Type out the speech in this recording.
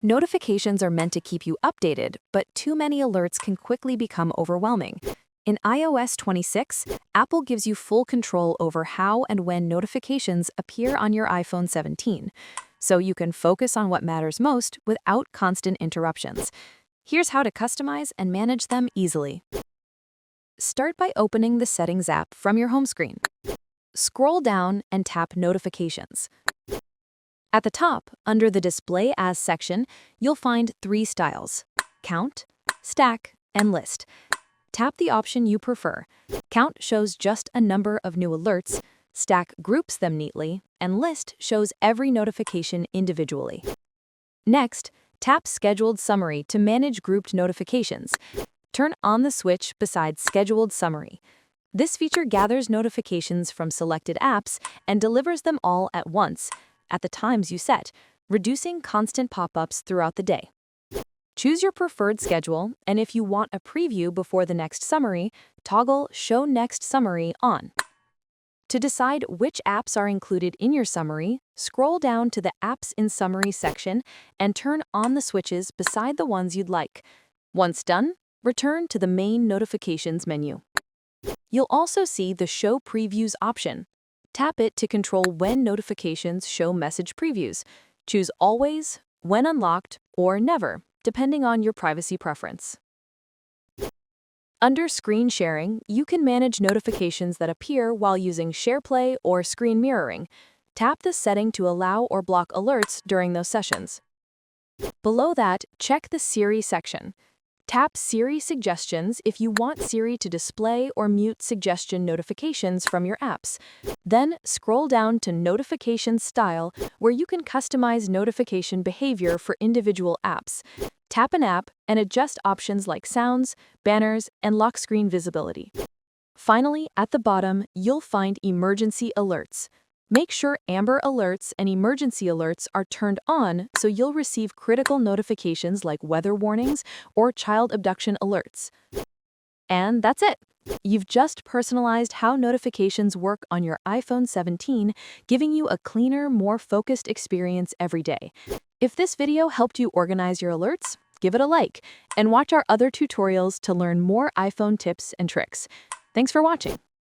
Notifications are meant to keep you updated, but too many alerts can quickly become overwhelming. In iOS 26, Apple gives you full control over how and when notifications appear on your iPhone 17, so you can focus on what matters most without constant interruptions. Here's how to customize and manage them easily. Start by opening the Settings app from your home screen. Scroll down and tap Notifications. At the top, under the Display As section, you'll find 3 styles: Count, Stack, and List. Tap the option you prefer. Count shows just a number of new alerts, Stack groups them neatly, and List shows every notification individually. Next, tap Scheduled Summary to manage grouped notifications. Turn on the switch beside Scheduled Summary. This feature gathers notifications from selected apps and delivers them all at once, at the times you set, reducing constant pop-ups throughout the day. Choose your preferred schedule, and if you want a preview before the next summary, toggle Show Next Summary on. To decide which apps are included in your summary, scroll down to the Apps in Summary section and turn on the switches beside the ones you'd like. Once done, return to the main Notifications menu. You'll also see the Show Previews option. Tap it to control when notifications show message previews. Choose Always, When Unlocked, or Never, depending on your privacy preference. Under Screen Sharing, you can manage notifications that appear while using SharePlay or screen mirroring. Tap this setting to allow or block alerts during those sessions. Below that, check the Siri section. Tap Siri Suggestions if you want Siri to display or mute suggestion notifications from your apps. Then scroll down to Notification Style, where you can customize notification behavior for individual apps. Tap an app and adjust options like sounds, banners, and lock screen visibility. Finally, at the bottom, you'll find Emergency Alerts. Make sure Amber Alerts and Emergency Alerts are turned on so you'll receive critical notifications like weather warnings or child abduction alerts. And that's it! You've just personalized how notifications work on your iPhone 17, giving you a cleaner, more focused experience every day. If this video helped you organize your alerts, give it a like, and watch our other tutorials to learn more iPhone tips and tricks. Thanks for watching.